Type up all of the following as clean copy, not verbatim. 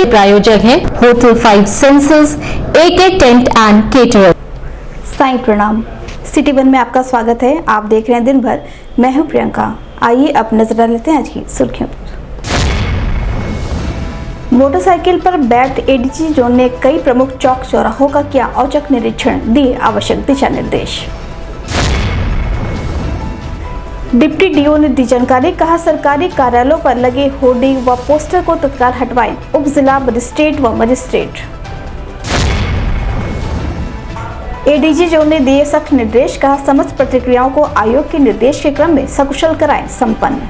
प्रायोजक हैं hotel 5 senses, AK tent and caterer. Sai प्रणाम। सिटी वन में आपका स्वागत है। आप देख रहे हैं दिन भर। मैं हूं प्रियंका। आइए अब नजर डाल लेते हैं आज की सुर्खियों पर। मोटरसाइकिल पर बैठ एडीजी जोन ने कई प्रमुख चौक चौराहों का किया औचक निरीक्षण, दिए आवश्यक दिशा निर्देश। डिप्टी डीओ ने दी जानकारी, कहा सरकारी कार्यालयों पर लगे होर्डिंग व पोस्टर को तत्काल हटवाएं, उप जिला मजिस्ट्रेट व मजिस्ट्रेट। एडीजी जोन ने दिए सख्त निर्देश, कहा समस्त प्रक्रियाओं को आयोग के निर्देश के क्रम में सकुशल कराएं संपन्न।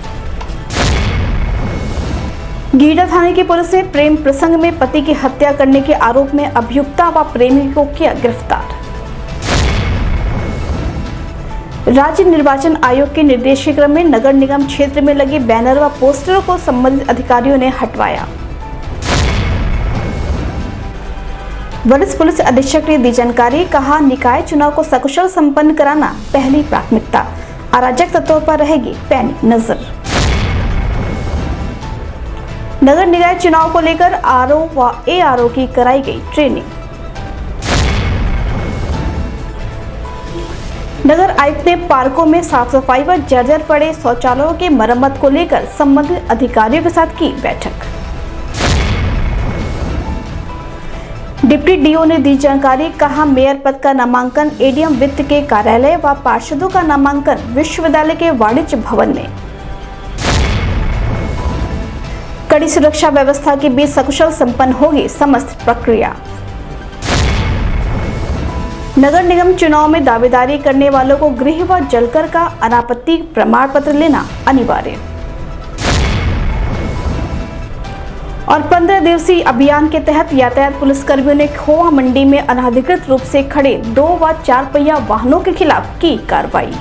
गीडा थाने की पुलिस ने प्रेम प्रसंग में पति की हत्या करने के आरोप में अभियुक्ता व प्रेमी को किया गिरफ्तार। राज्य निर्वाचन आयोग के निर्देश के क्रम में नगर निगम क्षेत्र में लगे बैनर व पोस्टरों को संबंधित अधिकारियों ने हटवाया। वरिष्ठ पुलिस अधीक्षक ने दी जानकारी, कहा निकाय चुनाव को सकुशल संपन्न कराना पहली प्राथमिकता, अराजक तत्वों पर रहेगी पैनी नजर। नगर निकाय चुनाव को लेकर आरओ व एआरओ की कराई गई ट्रेनिंग। नगर आयुक्त ने पार्कों में साफ सफाई व जर्जर पड़े शौचालयों के मरम्मत को लेकर संबंधित अधिकारियों के साथ की बैठक। डिप्टी डीओ ने दी जानकारी, कहा मेयर पद का नामांकन एडीएम वित्त के कार्यालय व पार्षदों का नामांकन विश्वविद्यालय के वाणिज्य भवन में। कड़ी सुरक्षा व्यवस्था के बीच सकुशल संपन्न होगी समस्त प्रक्रिया। नगर निगम चुनाव में दावेदारी करने वालों को गृह व जलकर का अनापत्ति प्रमाण पत्र लेना अनिवार्य। और 15 दिवसीय अभियान के तहत यातायात पुलिसकर्मियों ने खोआ मंडी में अनाधिकृत रूप से खड़े 2 व 4 पहिया वाहनों के खिलाफ की कार्रवाई।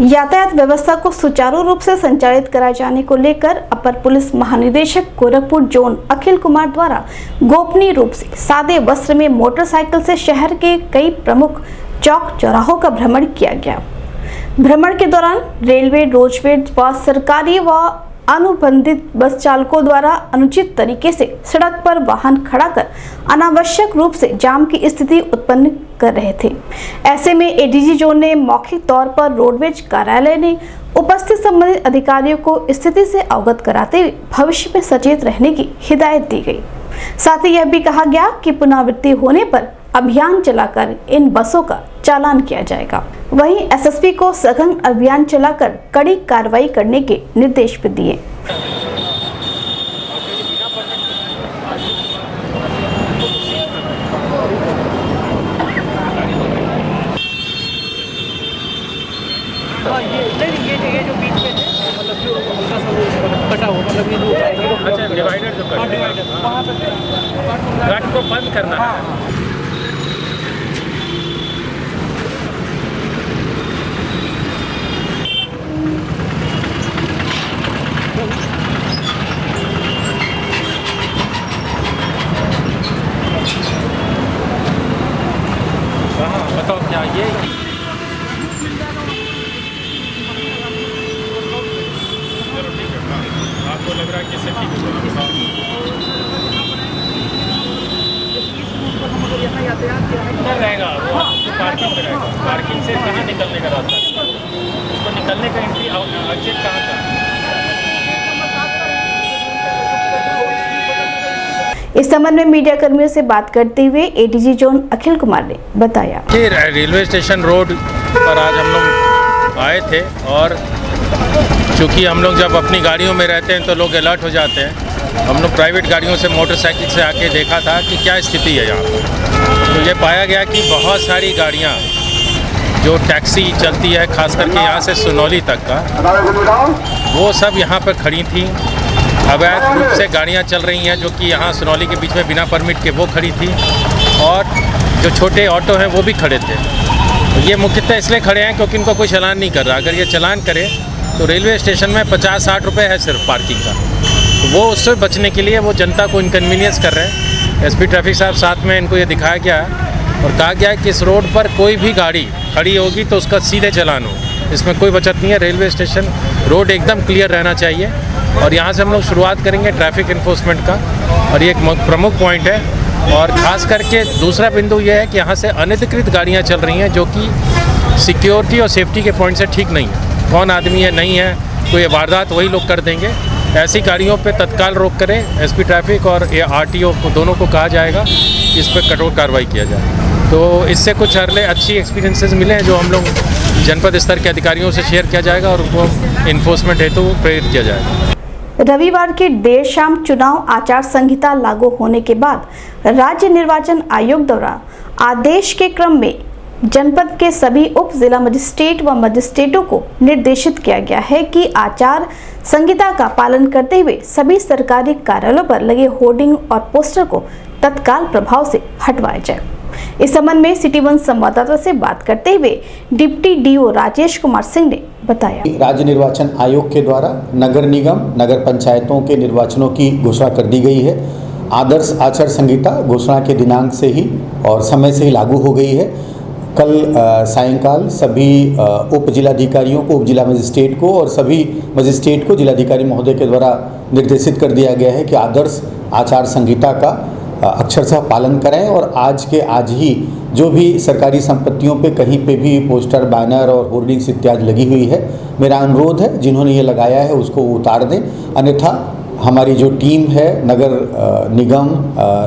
यातायात व्यवस्था को सुचारू रूप से संचालित कराए जाने को लेकर अपर पुलिस महानिदेशक गोरखपुर जोन अखिल कुमार द्वारा गोपनीय रूप से सादे वस्त्र में मोटरसाइकिल से शहर के कई प्रमुख चौक चौराहों का भ्रमण किया गया। भ्रमण के दौरान रेलवे, रोडवे व सरकारी व अनुबंधित बस चालकों द्वारा अनुचित तरीके से सड़क पर वाहन खड़ा कर अनावश्यक रूप से जाम की स्थिति उत्पन्न कर रहे थे। ऐसे में एडीजी जोन ने मौखिक तौर पर रोडवेज कार्यालय ने उपस्थित संबंधित अधिकारियों को स्थिति से अवगत कराते हुए भविष्य में सचेत रहने की हिदायत दी गई। साथ ही यह भी कहा गया कि पुनरावृत्ति होने पर अभियान चलाकर इन बसों का चालान किया जाएगा। वहीं एसएसपी को सघन अभियान चलाकर कड़ी कार्रवाई करने के निर्देश भी दिए। ये जो बीच में थे, मतलब जो कटा हो, मतलब ये जो अच्छा डिवाइडर जो वहाँ पे गाड़ी को बंद करना है। बताओ क्या ये आपको लग रहा है कि सेफ्टी रहेगा, पार्किंग में रहेगा। पार्किंग से कहाँ निकलने का रास्ता, उसको निकलने का एंट्री एग्जिट कहाँ का। इस संबंध में मीडिया कर्मियों से बात करते हुए एडीजी जोन अखिल कुमार ने बताया कि रेलवे स्टेशन रोड पर आज हम लोग आए थे और चूँकि हम लोग जब अपनी गाड़ियों में रहते हैं तो लोग अलर्ट हो जाते हैं। हम लोग प्राइवेट गाड़ियों से मोटरसाइकिल से आके देखा था कि क्या स्थिति है यहाँ पर। तो ये पाया गया कि बहुत सारी गाड़ियाँ जो टैक्सी चलती है, खास करके यहाँ से सुनौली तक का, वो सब यहाँ पर खड़ी थी। अवैध रूप से गाड़ियाँ चल रही हैं जो कि यहाँ सुनौली के बीच में बिना परमिट के वो खड़ी थी, और जो छोटे ऑटो हैं वो भी खड़े थे। तो ये मुख्यतः इसलिए खड़े हैं क्योंकि इनको कोई चालान नहीं कर रहा। अगर ये चालान करे तो रेलवे स्टेशन में 50-60 रुपये है सिर्फ पार्किंग का, तो वो उससे बचने के लिए वो जनता को इनकन्वीनियंस कर रहे हैं। एसपी ट्रैफिक साहब साथ में इनको ये दिखाया गया है और कहा गया है कि इस रोड पर कोई भी गाड़ी खड़ी होगी तो उसका सीधे चालान हो, इसमें कोई बचत नहीं है। रेलवे स्टेशन रोड एकदम क्लियर रहना चाहिए और यहाँ से हम लोग शुरुआत करेंगे ट्रैफिक इन्फोर्समेंट का, और ये एक प्रमुख पॉइंट है। और ख़ास करके दूसरा बिंदु ये है कि यहाँ से अनधिकृत गाड़ियाँ चल रही हैं जो कि सिक्योरिटी और सेफ्टी के पॉइंट से ठीक नहीं है। कौन आदमी है नहीं है, तो ये वारदात वही लोग कर देंगे। ऐसी गाड़ियों पे तत्काल रोक करें। एसपी ट्रैफिक और आरटीओ को दोनों को कहा जाएगा कि इस पर कठोर कार्रवाई किया जाए। तो इससे कुछ अच्छी एक्सपीरियंसेस मिले हैं जो हम लोग जनपद स्तर के अधिकारियों से शेयर किया जाएगा और उनको इन्फोर्समेंट हेतु प्रेरित किया जाएगा। रविवार की देर शाम चुनाव आचार संहिता लागू होने के बाद राज्य निर्वाचन आयोग द्वारा आदेश के क्रम में जनपद के सभी उप जिला मजिस्ट्रेट व मजिस्ट्रेटों को निर्देशित किया गया है कि आचार संहिता का पालन करते हुए सभी सरकारी कार्यालयों पर लगे होर्डिंग और पोस्टर को तत्काल प्रभाव से हटवाया जाए। इस संबंध में सिटी वन संवाददाता से बात करते हुए डिप्टी डीओ राजेश कुमार सिंह ने बताया, राज्य निर्वाचन आयोग के द्वारा नगर निगम नगर पंचायतों के निर्वाचनों की घोषणा कर दी गई है। आदर्श आचार संहिता घोषणा के दिनांक से ही और समय से ही लागू हो गई है। कल सायंकाल सभी उप जिलाधिकारियों को, उप जिला मजिस्ट्रेट को और सभी मजिस्ट्रेट को जिलाधिकारी महोदय के द्वारा निर्देशित कर दिया गया है कि आदर्श आचार संहिता का अक्षरशः पालन करें और आज के आज ही जो भी सरकारी संपत्तियों पे कहीं पे भी पोस्टर, बैनर और होर्डिंग्स इत्यादि लगी हुई है, मेरा अनुरोध है जिन्होंने ये लगाया है उसको उतार दें। अन्यथा हमारी जो टीम है नगर निगम,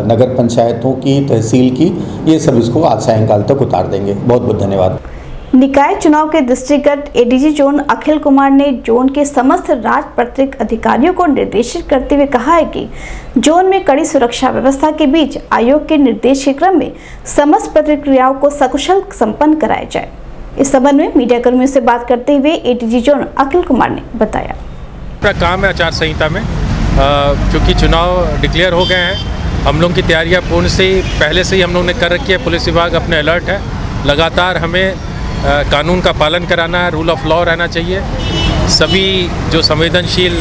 नगर पंचायतों की, तहसील की, ये सब इसको आज सायंकाल तक उतार देंगे। बहुत बहुत धन्यवाद। निकाय चुनाव के दृष्टिगत एडीजी जोन अखिल कुमार ने जोन के समस्त राजपत्रित अधिकारियों को निर्देशित करते हुए कहा है कि जोन में कड़ी सुरक्षा व्यवस्था के बीच आयोग के निर्देश के क्रम में समस्त प्रक्रियाओं को सकुशल संपन्न कराया जाए। इस संबंध में मीडिया कर्मियों से बात करते हुए एडीजी जोन अखिल कुमार ने बताया, काम है आचार संहिता में, चूँकि चुनाव डिक्लेयर हो गए हैं, हम लोग की तैयारियाँ पूर्ण से ही पहले से ही हम लोग ने कर रखी है। पुलिस विभाग अपने अलर्ट है, लगातार हमें कानून का पालन कराना है, रूल ऑफ लॉ रहना चाहिए। सभी जो संवेदनशील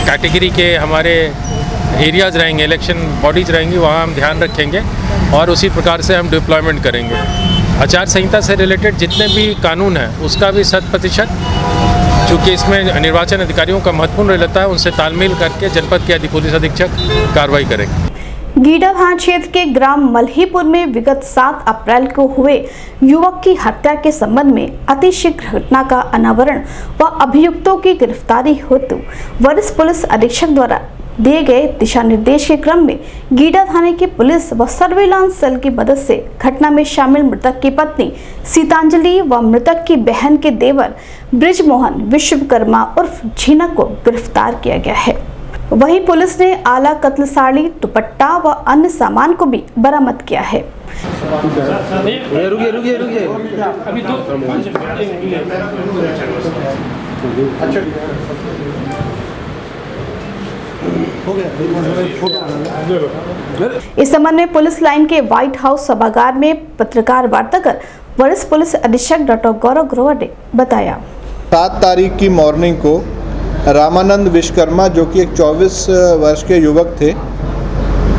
कैटेगरी के हमारे एरियाज़ रहेंगे, इलेक्शन बॉडीज़ रहेंगी, वहाँ हम ध्यान रखेंगे और उसी प्रकार से हम डिप्लॉयमेंट करेंगे। आचार संहिता से रिलेटेड जितने भी कानून हैं उसका भी 100%, चूँकि इसमें निर्वाचन अधिकारियों का महत्वपूर्ण रोल रहता है, उनसे तालमेल करके जनपद के पुलिस अधीक्षक कार्रवाई करेंगे। गीडा थाना क्षेत्र के ग्राम मल्हीपुर में विगत 7 अप्रैल को हुए युवक की हत्या के संबंध में अतिशीघ्र घटना का अनावरण व अभियुक्तों की गिरफ्तारी हेतु वरिष्ठ पुलिस अधीक्षक द्वारा दिए गए दिशा निर्देश के क्रम में गीडा थाने की पुलिस व सर्विलांस सेल की मदद से घटना में शामिल मृतक की पत्नी सीतांजलि व मृतक की बहन के देवर ब्रिजमोहन विश्वकर्मा उर्फ झीनक को गिरफ्तार किया गया है। वहीं पुलिस ने आला कत्ल साड़ी, दुपट्टा व अन्य सामान को भी बरामद किया है। इस संबंध में पुलिस लाइन के व्हाइट हाउस सभागार में पत्रकार वार्ता कर वरिष्ठ पुलिस अधीक्षक डॉक्टर गौरव ग्रोवर ने बताया, 7 तारीख की मॉर्निंग को रामानंद विश्वकर्मा जो कि एक 24 वर्ष के युवक थे,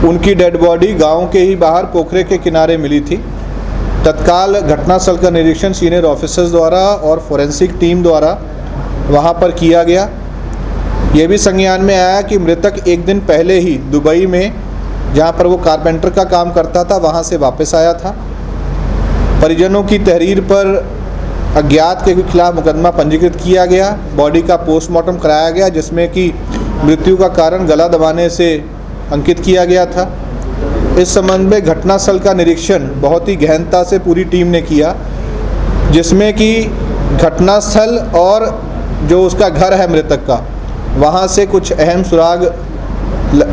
उनकी डेड बॉडी गांव के ही बाहर पोखरे के किनारे मिली थी। तत्काल घटनास्थल का निरीक्षण सीनियर ऑफिसर्स द्वारा और फोरेंसिक टीम द्वारा वहां पर किया गया। ये भी संज्ञान में आया कि मृतक एक दिन पहले ही दुबई में, जहां पर वो कारपेंटर का काम करता था, वहां से वापस आया था। परिजनों की तहरीर पर अज्ञात के खिलाफ मुकदमा पंजीकृत किया गया। बॉडी का पोस्टमार्टम कराया गया जिसमें कि मृत्यु का कारण गला दबाने से अंकित किया गया था। इस संबंध में घटनास्थल का निरीक्षण बहुत ही गहनता से पूरी टीम ने किया, जिसमें कि घटनास्थल और जो उसका घर है मृतक का, वहां से कुछ अहम सुराग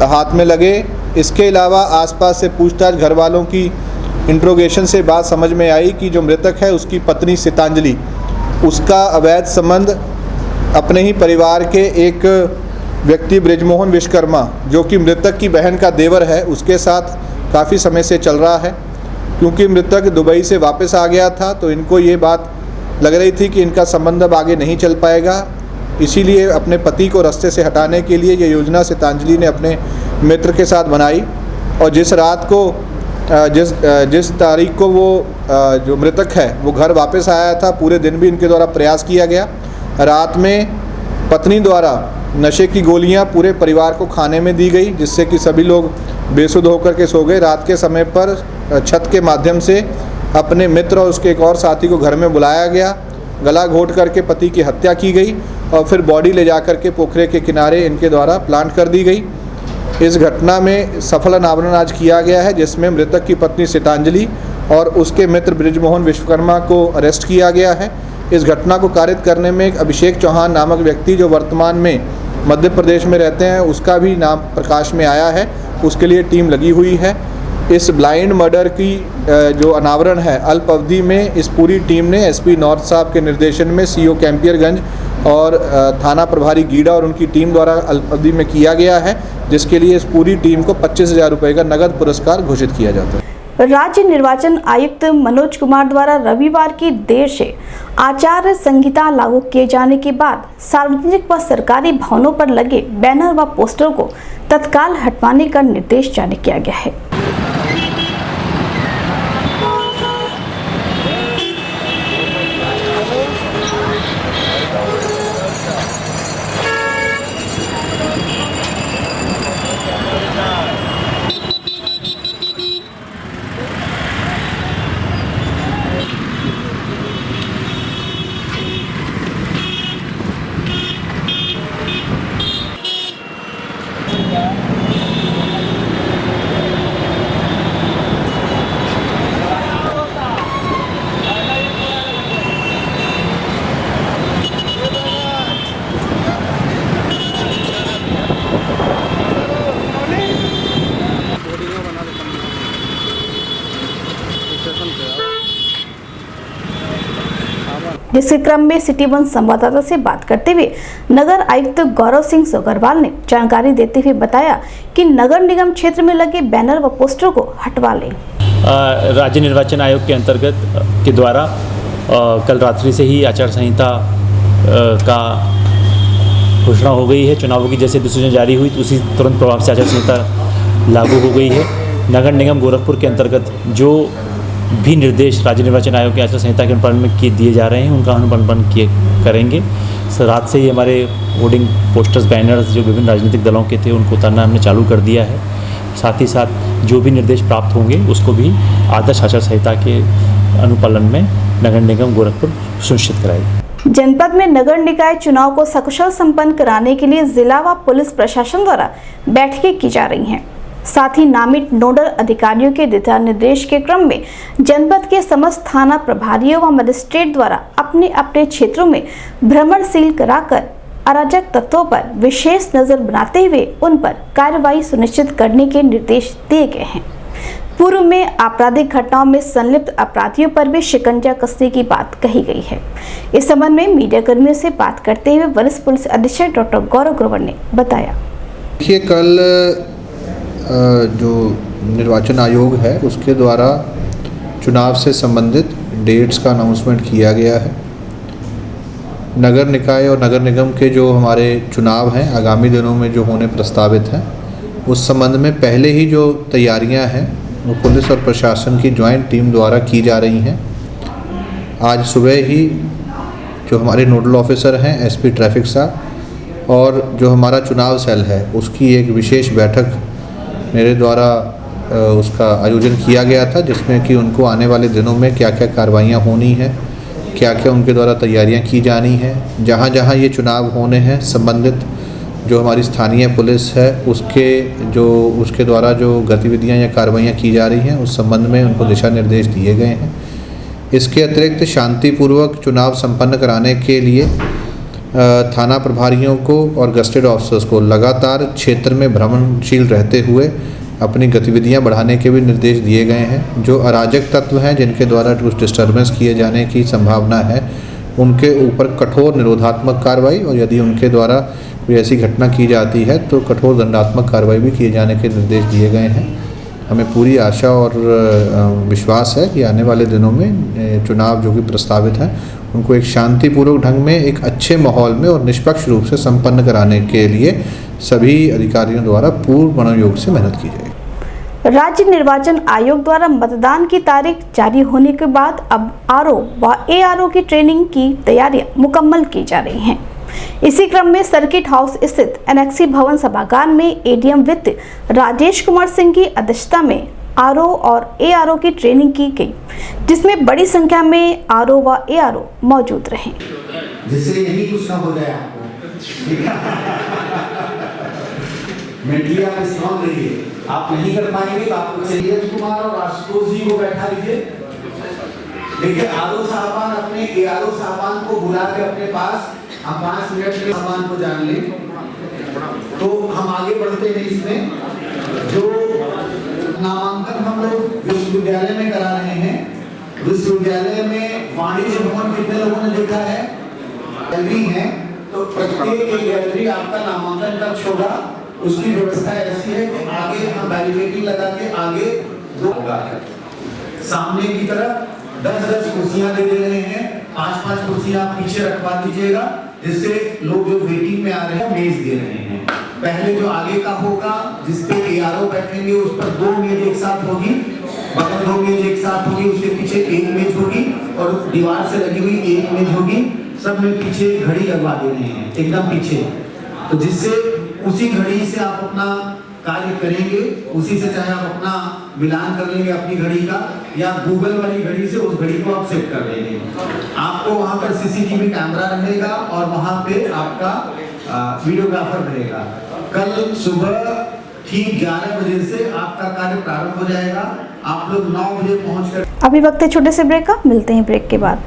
हाथ में लगे। इसके अलावा आसपास से पूछताछ घर वालों की इंट्रोगेशन से बात समझ में आई कि जो मृतक है उसकी पत्नी सीतांजलि, उसका अवैध संबंध अपने ही परिवार के एक व्यक्ति ब्रिजमोहन विश्वकर्मा जो कि मृतक की बहन का देवर है, उसके साथ काफ़ी समय से चल रहा है। क्योंकि मृतक दुबई से वापस आ गया था तो इनको ये बात लग रही थी कि इनका संबंध अब आगे नहीं चल पाएगा, इसीलिए अपने पति को रास्ते से हटाने के लिए ये योजना सीतांजलि ने अपने मित्र के साथ बनाई। और जिस रात को जिस तारीख को वो जो मृतक है वो घर वापस आया था, पूरे दिन भी इनके द्वारा प्रयास किया गया। रात में पत्नी द्वारा नशे की गोलियां पूरे परिवार को खाने में दी गई, जिससे कि सभी लोग बेसुध होकर के सो गए। रात के समय पर छत के माध्यम से अपने मित्र और उसके एक और साथी को घर में बुलाया गया, गला घोट करके पति की हत्या की गई और फिर बॉडी ले जाकर के पोखरे के किनारे इनके द्वारा प्लांट कर दी गई। इस घटना में सफल अनावरण आज किया गया है, जिसमें मृतक की पत्नी सीतांजलि और उसके मित्र बृजमोहन विश्वकर्मा को अरेस्ट किया गया है। इस घटना को कारित करने में एक अभिषेक चौहान नामक व्यक्ति जो वर्तमान में मध्य प्रदेश में रहते हैं, उसका भी नाम प्रकाश में आया है, उसके लिए टीम लगी हुई है। इस ब्लाइंड मर्डर की जो अनावरण है अल्प अवधि में इस पूरी टीम ने एसपी नॉर्थ साहब के निर्देशन में सीओ कैंपियरगंज और थाना प्रभारी गीडा और उनकी टीम द्वारा अल्प अवधि में किया गया है, जिसके लिए इस पूरी टीम को 25,000 रुपये का नगद पुरस्कार घोषित किया जाता है। राज्य निर्वाचन आयुक्त मनोज कुमार द्वारा रविवार की देर से आचार संहिता लागू किए जाने के बाद सार्वजनिक व सरकारी भवनों पर लगे बैनर व पोस्टर को तत्काल हटवाने का निर्देश जारी किया गया है। जिसके क्रम में सिटी वन संवाददाता से बात करते हुए नगर आयुक्त गौरव सिंह सोगरवाल ने जानकारी देते हुए बताया कि नगर निगम क्षेत्र में लगे बैनर व पोस्टर को हटवा लें। राज्य निर्वाचन आयोग के अंतर्गत के द्वारा कल रात्रि से ही आचार संहिता का घोषणा हो गई है। चुनावों की जैसे अधिसूचना जारी हुई तो उसी तुरंत प्रभाव से आचार संहिता लागू हो गई है। नगर निगम गोरखपुर के अंतर्गत जो भी निर्देश राज्य निर्वाचन आयोग के आचार संहिता के अनुपालन में दिए जा रहे हैं उनका अनुपालन करेंगे। रात से ही हमारे होर्डिंग पोस्टर्स बैनर्स जो विभिन्न राजनीतिक दलों के थे उनको उतारना हमने चालू कर दिया है। साथ ही साथ जो भी निर्देश प्राप्त होंगे उसको भी आदर्श आचार संहिता के अनुपालन में नगर निगम गोरखपुर सुनिश्चित कराएगी। जनपद में नगर निकाय चुनाव को सकुशल संपन्न कराने के लिए जिला व पुलिस प्रशासन द्वारा बैठकें की जा रही हैं। साथ ही नामित नोडल अधिकारियों के दिशा निर्देश के क्रम में जनपद के समस्त थाना प्रभारियों व मजिस्ट्रेट द्वारा अपने अपने क्षेत्रों में भ्रमणशील कराकर अराजक तत्वों पर विशेष नजर बनाते हुए उन पर कार्रवाई सुनिश्चित करने के निर्देश दिए गए हैं। पूर्व में आपराधिक घटनाओं में संलिप्त अपराधियों पर भी शिकंजा कसने की बात कही गई है। इस संबंध में मीडिया कर्मियों से बात करते हुए वरिष्ठ पुलिस अधीक्षक डॉक्टर गौरव ग्रोवर ने बताया। देखिए, कल जो निर्वाचन आयोग है उसके द्वारा चुनाव से संबंधित डेट्स का अनाउंसमेंट किया गया है। नगर निकाय और नगर निगम के जो हमारे चुनाव हैं आगामी दिनों में जो होने प्रस्तावित हैं उस संबंध में पहले ही जो तैयारियां हैं वो पुलिस और प्रशासन की ज्वाइंट टीम द्वारा की जा रही हैं। आज सुबह ही जो हमारे नोडल ऑफिसर हैं एसपी ट्रैफिक साहब और जो हमारा चुनाव सेल है उसकी एक विशेष बैठक मेरे द्वारा उसका आयोजन किया गया था, जिसमें कि उनको आने वाले दिनों में क्या क्या कार्रवाइयाँ होनी है, क्या क्या उनके द्वारा तैयारियां की जानी है, जहाँ जहाँ ये चुनाव होने हैं संबंधित जो हमारी स्थानीय पुलिस है उसके द्वारा जो गतिविधियां या कार्रवाइयाँ की जा रही हैं उस संबंध में उनको दिशा निर्देश दिए गए हैं। इसके अतिरिक्त शांतिपूर्वक चुनाव संपन्न कराने के लिए थाना प्रभारियों को और गस्टेड ऑफिसर्स को लगातार क्षेत्र में भ्रमणशील रहते हुए अपनी गतिविधियां बढ़ाने के भी निर्देश दिए गए हैं। जो अराजक तत्व हैं जिनके द्वारा कुछ डिस्टर्बेंस किए जाने की संभावना है उनके ऊपर कठोर निरोधात्मक कार्रवाई और यदि उनके द्वारा कोई ऐसी घटना की जाती है तो कठोर दंडात्मक कार्रवाई भी किए जाने के निर्देश दिए गए हैं। हमें पूरी आशा और विश्वास है कि आने वाले दिनों में चुनाव जो कि प्रस्तावित हैं उनको एक शांतिपूर्वक ढंग में एक अच्छे माहौल में और निष्पक्ष रूप से संपन्न कराने के लिए सभी अधिकारियों द्वारा पूर्ण मनोयोग से मेहनत की जाएगी। राज्य निर्वाचन आयोग द्वारा मतदान की तारीख जारी होने के बाद अब आरओ व एआरओ की ट्रेनिंग की तैयारियां मुकम्मल की जा रही हैं। इसी क्रम में सर्किट हाउस स्थित एनेक्सी भवन सभागार में एडीएम वित्त राजेश कुमार सिंह की अध्यक्षता में आरओ और एआरओ की ट्रेनिंग की गई, जिसमें बड़ी संख्या में आरओ व एआरओ मौजूद रहे। जिससे यही कुछ ना हो जाए आपको, मेंटली आप स्ट्रॉन्ग रहिए। आप नहीं कर पाएंगे तो आपको नीरज कुमार और आशुतोष जी को बैठा लीजिए। देखिए आरओ साहबान अपने एआरओ साहबान को बुला के अपने पास हम 5 मिनट में साहबान को जान लें, तो हम आगे बढ़ते हैं। इसमें जो नामांकन हम लोग विश्वविद्यालय में करा रहे हैं, विश्वविद्यालय में वाणिज्य भवन कितने लोगों ने देखा है? गैलरी है, तो प्रत्येक गैलरी आपका नामांकन कक्ष होगा। उसकी व्यवस्था ऐसी है कि आगे हम बैरिकेडिंग लगा के आगे 2 होगा, सामने की तरफ 10-10 कुर्सियां दे रहे हैं, 5-5 कुर्सियां आप पीछे रखवा दीजिएगा, जिससे लोग जो वेटिंग में आ रहे हैं मेज दे रहे हैं। पहले जो आगे का होगा जिसपे एआरओ बैठेंगे उस पर 2 मेज एक साथ होगी, बगल 2 मेज एक साथ होगी, उसके पीछे 1 मेज होगी और दीवार से लगी हुई 1 मेज होगी। सब में पीछे घड़ी लगवा दे रहे हैं एकदम पीछे, तो जिससे उसी घड़ी से आप अपना कार्य करेंगे, उसी से चाहे आप अपना मिलान कर लेंगे अपनी घड़ी का, या गूगल वाली घड़ी से उस घड़ी को आप सेट कर लेंगे। आपको वहां पर सीसीटीवी कैमरा रहेगा और वहां पे आपका वीडियोग्राफर रहेगा। कल सुबह ठीक 11 बजे से आपका कार्य प्रारंभ हो जाएगा। आप लोग 9 बजे पहुंचकर। अभी वक्त है छोटे से ब्रेक का, मिलते हैं ब्रेक के बाद।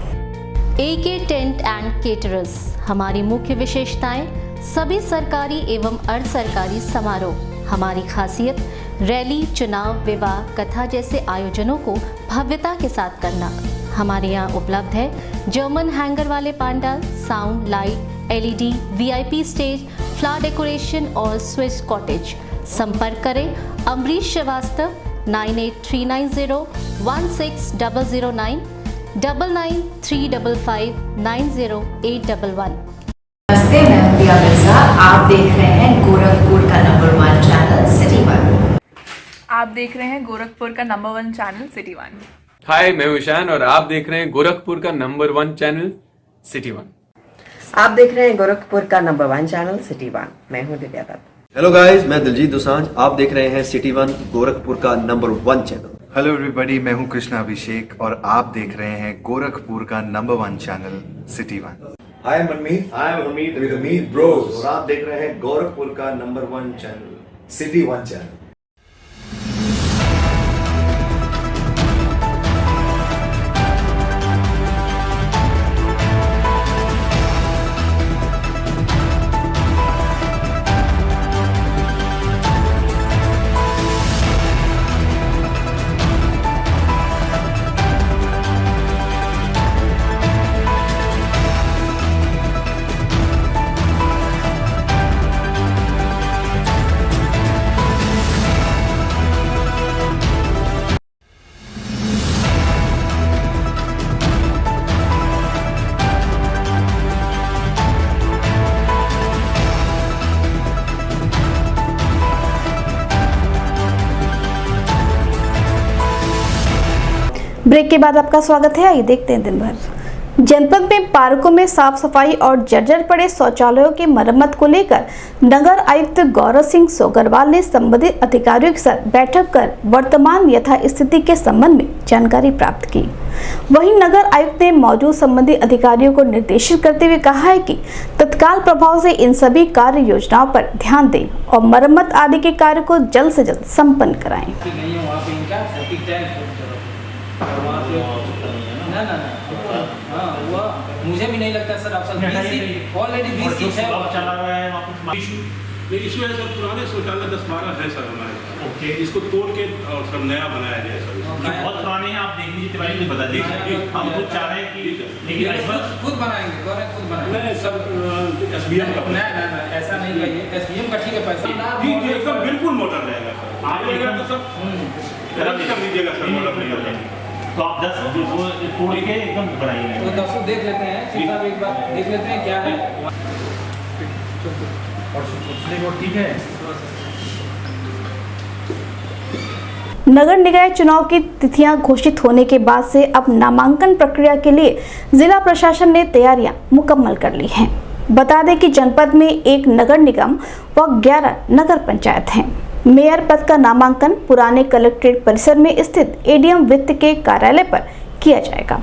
AK टेंट एंड केटरर्स, हमारी मुख्य विशेषताएं सभी सरकारी एवं अर्ध सरकारी समारोह। हमारी खासियत रैली, चुनाव, विवाह, कथा जैसे आयोजनों को भव्यता के साथ करना। हमारे यहाँ उपलब्ध है जर्मन हैंगर वाले pandal, sound, light, LED, VIP stage, flower decoration और स्विस कॉटेज। संपर्क करें अमरीश श्रीवास्तव 9839016009 9935590811। नमस्ते, मैं दिया मिर्जा। आप देख रहे हैं गोरखपुर का नंबर 1 चैनल सिटी 1। आप देख रहे हैं गोरखपुर का नंबर 1 चैनल सिटी 1। हाय, मैं ईशान और आप देख रहे हैं गोरखपुर का नंबर 1 चैनल सिटी 1। आप देख रहे हैं गोरखपुर का नंबर 1 चैनल सिटी 1। मैं हूं दिव्या दत्त। हेलो गाइस, मैं दिलजीत दोसांझ। आप देख रहे हैं सिटी 1 गोरखपुर का नंबर 1 चैनल। हेलो एवरीबॉडी, मैं हूं कृष्णा अभिषेक और आप देख रहे हैं गोरखपुर का number 1 channel city 1। Hi Manmeet, I am Hamid with Hamid bros और आप देख रहे हैं गोरखपुर का number 1 channel city 1 channel. Break के बाद आपका स्वागत है। आइए देखते हैं दिन भर। जनपद में पार्कों में साफ सफाई और जर्जर पड़े शौचालयों की मरम्मत को लेकर नगर आयुक्त गौरव सिंह सोगरवाल ने संबंधित अधिकारियों के साथ बैठक कर वर्तमान यथास्थिति के संबंध में जानकारी प्राप्त की। वहीं नगर आयुक्त ने मौजूद संबंधित अधिकारियों को निर्देशित करते हुए कहा है कि तत्काल प्रभाव से इन सभी कार्य योजनाओं पर ध्यान दें और मरम्मत आदि के कार्य को जल्द से जल्द संपन्न कराएं। मुझे भी नहीं लगता सर, आप सब ऑलरेडी 20 सीट है चला रहा है इशू है सर। पुराने शौचालय 10-12 है सर हमारे। ओके, इसको तोड़ के और सब नया बनाया जाए सर। बहुत पुराने हैं, आप देख लीजिए, तिवारी ने बता दी। हम खुद चाह रहे हैं कि लेकिन खुद बनाएंगे, खुद बनाएंगे। नहीं सर, SBM का ना ऐसा नहीं कहिए, SBM का ठीक है पैसा एकदम बिल्कुल मोटर रहेगा सर। आप तो सब रद्द कर लीजिएगा सर मोटर नहीं। तो आप 10 तोड़ के एकदम बनाइए। तो 10 देख लेते हैं, साहब एक बार देख लेते हैं क्या है। ठीक है। नगर निकाय चुनाव की तिथियां घोषित होने के बाद से अब नामांकन प्रक्रिया के लिए जिला प्रशासन ने तैयारियां मुकम्मल कर ली हैं। बता दें कि जनपद में 1 नगर निगम व 11 नगर पंचायत हैं। मेयर पद का नामांकन पुराने कलेक्ट्रेट परिसर में स्थित एडीएम वित्त के कार्यालय पर किया जाएगा।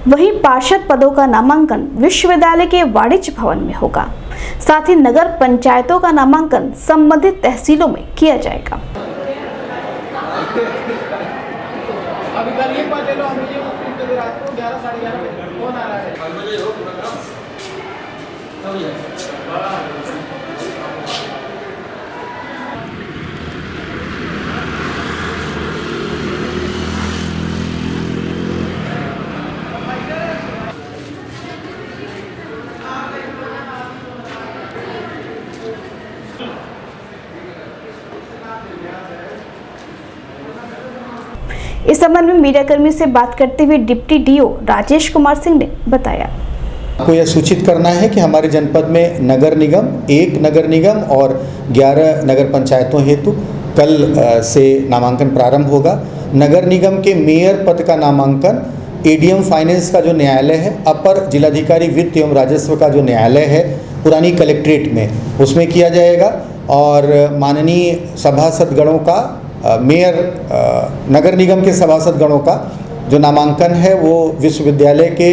वहीं पार्षद पदों का नामांकन विश्वविद्यालय के वाणिज्य भवन में होगा। साथ ही नगर पंचायतों का नामांकन संबंधित तहसीलों में किया जाएगा। इस संबंध में मीडियाकर्मी से बात करते हुए डिप्टी डीओ राजेश कुमार सिंह ने बताया। आपको यह सूचित करना है कि हमारे जनपद में नगर निगम 1 नगर निगम और 11 नगर पंचायतों हेतु कल से नामांकन प्रारंभ होगा। नगर निगम के मेयर पद का नामांकन एडीएम फाइनेंस का जो न्यायालय है, अपर जिलाधिकारी वित्त एवं राजस्व का जो न्यायालय है पुरानी कलेक्ट्रेट में, उसमें किया जाएगा। और माननीय सभासदगणों का मेयर नगर निगम के सभासदगणों का जो नामांकन है वो विश्वविद्यालय के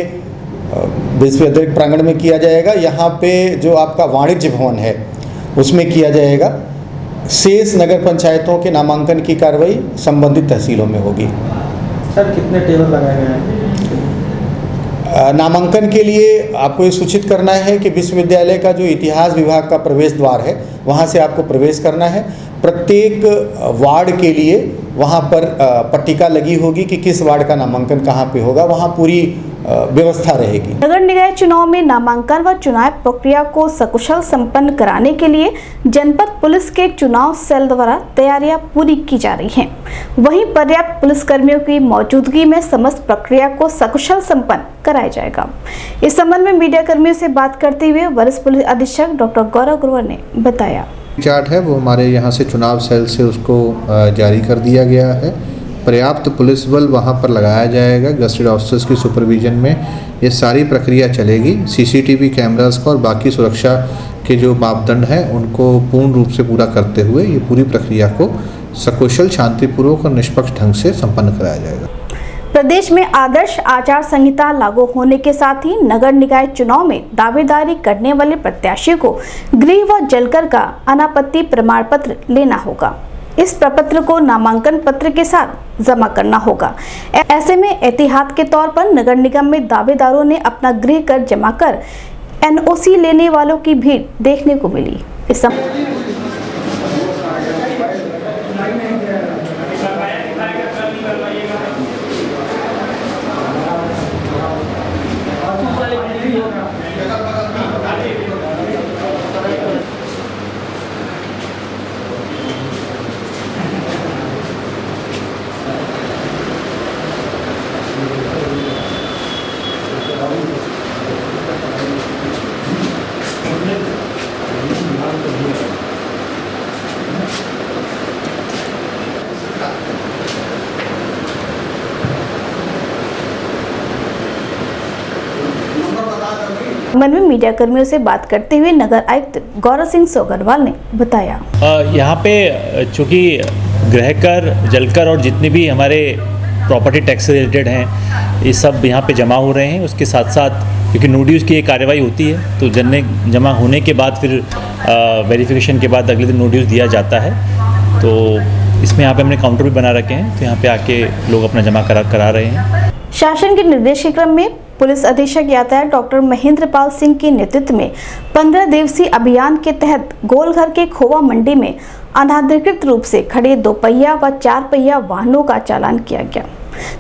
प्रांगण में किया जाएगा। यहाँ पे जो आपका वाणिज्य भवन है उसमें किया जाएगा। शेष नगर पंचायतों के नामांकन की कार्रवाई संबंधित तहसीलों में होगी। सर कितने टेबल लगाए गए हैं? नामांकन के लिए आपको ये सूचित करना है कि विश्वविद्यालय का जो इतिहास विभाग का प्रवेश द्वार है वहाँ से आपको प्रवेश करना है। प्रत्येक वार्ड के लिए वहाँ पर पट्टिका लगी होगी कि किस वार्ड का नामांकन कहाँ पे होगा, वहाँ पूरी व्यवस्था रहेगी। नगर निकाय चुनाव में नामांकन व चुनाव प्रक्रिया को सकुशल संपन्न कराने के लिए जनपद पुलिस के चुनाव सेल द्वारा तैयारियां पूरी की जा रही हैं। वहीं पर्याप्त पुलिसकर्मियों की मौजूदगी में समस्त प्रक्रिया को सकुशल संपन्न कराया जाएगा। इस संबंध में मीडिया कर्मियों से बात करते हुए वरिष्ठ पुलिस अधीक्षक डॉक्टर गौरव गुरुवर ने बताया। चार्ट है वो हमारे यहाँ से चुनाव सेल से उसको जारी कर दिया गया है। पर्याप्त पुलिस बल वहाँ पर लगाया जाएगा। गस्टेड ऑफिसर्स की सुपरविजन में ये सारी प्रक्रिया चलेगी। सीसीटीवी कैमरास का और बाकी सुरक्षा के जो मापदंड हैं उनको पूर्ण रूप से पूरा करते हुए ये पूरी प्रक्रिया को सकुशल, शांतिपूर्वक और निष्पक्ष ढंग से संपन्न कराया जाएगा। प्रदेश में आदर्श आचार संहिता लागू होने के साथ ही नगर निकाय चुनाव में दावेदारी करने वाले प्रत्याशियों को गृह व जलकर का अनापत्ति प्रमाण पत्र लेना होगा। इस प्रपत्र को नामांकन पत्र के साथ जमा करना होगा। ऐसे में एहतियात के तौर पर नगर निगम में दावेदारों ने अपना गृह कर जमा कर एनओसी लेने वालों की भीड़ देखने को मिली। इस संबंध में मीडिया कर्मियों से बात करते हुए नगर आयुक्त गौरव सिंह सोगरवाल ने बताया। यहाँ पे चूँकि गृह कर, जलकर और जितने भी हमारे प्रॉपर्टी टैक्स रिलेटेड हैं ये सब यहाँ पे जमा हो रहे हैं। उसके साथ साथ क्योंकि नो ड्यूज़ की एक कार्रवाई होती है तो जमा होने के बाद फिर वेरिफिकेशन के बाद अगले दिन नो ड्यूज़ दिया जाता है। तो इसमें यहाँ पे हमने काउंटर भी बना रखे हैं, तो यहाँ पे आके लोग अपना जमा करा रहे हैं। शासन के निर्देश के क्रम में पुलिस अधीक्षक यातायात डॉक्टर महेंद्र पाल सिंह के नेतृत्व में 15 दिवसीय अभियान के तहत गोलघर के खोवा मंडी में अनाधिकृत रूप से खड़े 2 पहिया व 4 पहिया वाहनों का चालान किया गया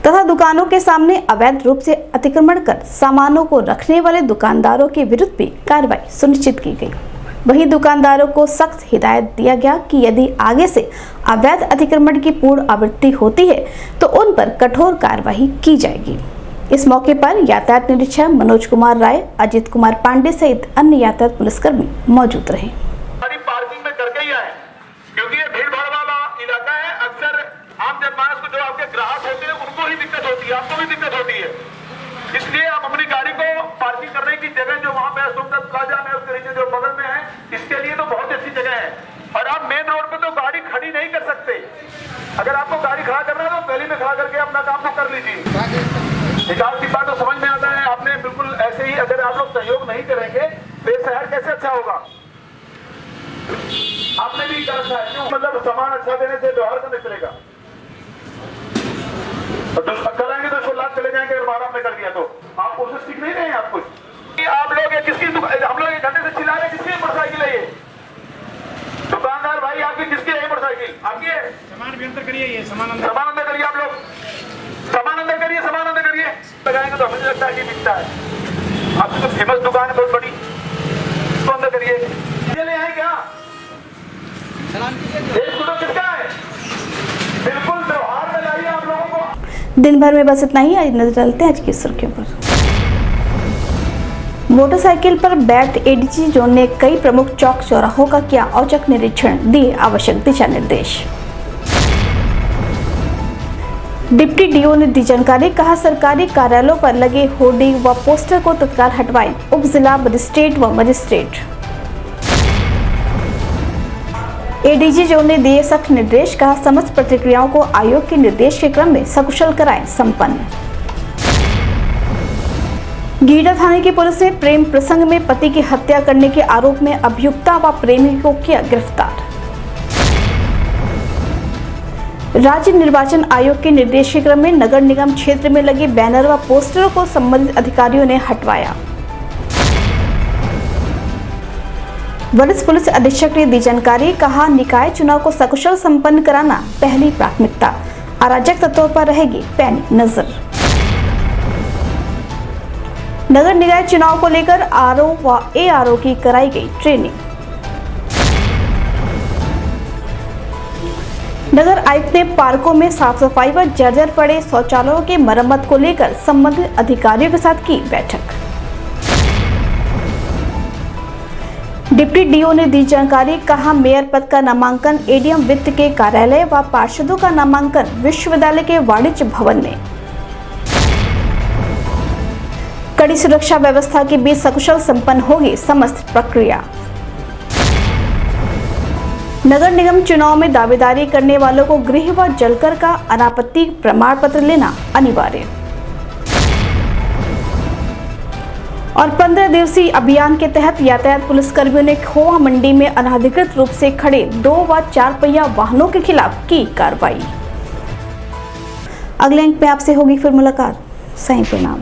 तथा दुकानों के सामने अवैध रूप से अतिक्रमण कर सामानों को रखने वाले दुकानदारों के विरुद्ध भी कार्रवाई सुनिश्चित की गई। वहीं दुकानदारों को सख्त हिदायत दिया गया कि यदि आगे से अवैध अतिक्रमण की पूर्ण आवृत्ति होती है तो उन पर कठोर कार्रवाई की जाएगी। इस मौके पर यातायात निरीक्षक मनोज कुमार राय, अजित कुमार पांडे सहित अन्य यातायात पुलिसकर्मी मौजूद रहे। पार्किंग में करके ही आए क्योंकि ये भीड़ भाड़ वाला इलाका है। अक्सर आम जनमानस को जो आपके ग्राहक होते हैं उनको ही दिक्कत होती है, आपको भी दिक्कत होती है। इसलिए आप अपनी गाड़ी को पार्किंग करने की जगह जो वहाँ पे सुंदर प्लाजा में उसके नीचे जो बगल में है, इसके लिए तो बहुत अच्छी जगह है। और आप मेन रोड पे तो गाड़ी खड़ी नहीं कर सकते। अगर आपको गाड़ी खड़ा करना है तो गली में खड़ा करके अपना काम को कर लीजिए। एक आपकी बात तो समझ में आता है। आपने बिल्कुल ऐसे ही, अगर आप लोग सहयोग नहीं करेंगे तो ये शहर कैसे अच्छा होगा? आपने भी कर रखा है, क्यों? मतलब सामान अच्छा देने से व्यवहार करने चलेगा। कल आएंगे तो 100 लाख चले जाएंगे अगर बारह में कर दिया तो। आप कोशिश सीख नहीं रहे हैं आप कुछ। आप लोग किसकी, हम लोग 1 घंटे से चिल्ला रहे, किसकी मोटरसाइकिल है ये? दुकानदार भाई आपकी किसकी है मोटरसाइकिल? आपकी है? सामान भी अंदर करिए, ये सामान अंदर करिए। आप लोग सामान अंदर करिए, सामान अंदर करिए। लगाएंगे तो हमें लगता है कि बिकता है। आपकी तो फेमस दुकान है बहुत बड़ी, तो अंदर करिए। ये ले आए क्या? तो किसका है? बिल्कुल व्यवहार में लाइए आप लोगों को। दिन भर में बस इतना ही। आज नजर डालते हैं आज की सुर्खियों पर। मोटरसाइकिल पर बैठ एडीजी जोन ने कई प्रमुख चौक चौराहों का किया औचक निरीक्षण, दिए आवश्यक दिशा निर्देश। डिप्टी डीओ ने दी जानकारी, कहा सरकारी कार्यालयों पर लगे होर्डिंग व पोस्टर को तत्काल हटवाएं, उप जिला मजिस्ट्रेट व मजिस्ट्रेट। एडीजी जोन ने दिए सख्त निर्देश, कहा समस्त प्रतिक्रियाओं को आयोग के निर्देश के क्रम में सकुशल कराएं संपन्न। गीडा थाने की पुलिस ने प्रेम प्रसंग में पति की हत्या करने के आरोप में अभियुक्ता व प्रेमी को किया गिरफ्तार। राज्य निर्वाचन आयोग के निर्देश के क्रम में नगर निगम क्षेत्र में लगे बैनर व पोस्टरों को संबंधित अधिकारियों ने हटवाया। वरिष्ठ पुलिस अधीक्षक ने दी जानकारी, कहा निकाय चुनाव को सकुशल संपन्न कराना पहली प्राथमिकता, अराजक तत्वों पर रहेगी पैनी नजर। नगर निकाय चुनाव को लेकर आरओ व एआरओ की कराई गई ट्रेनिंग। नगर आयुक्त ने पार्कों में साफ सफाई व जर्जर पड़े शौचालयों के मरम्मत को लेकर संबंधित अधिकारियों के साथ की बैठक। डिप्टी डीओ ने दी जानकारी, कहा मेयर पद का नामांकन एडीएम वित्त के कार्यालय व पार्षदों का नामांकन विश्वविद्यालय के वाणिज्य भवन में। कड़ी सुरक्षा व्यवस्था के बीच सकुशल संपन्न होगी समस्त प्रक्रिया। नगर निगम चुनाव में दावेदारी करने वालों को गृह व जलकर का अनापत्ति प्रमाण पत्र लेना अनिवार्य। और 15 दिवसीय अभियान के तहत यातायात पुलिसकर्मियों ने खोवा मंडी में अनाधिकृत रूप से खड़े 2 व 4 पहिया वाहनों के खिलाफ की कार्रवाई। अगले अंक में आपसे होगी फिर मुलाकात। सही प्रणाम।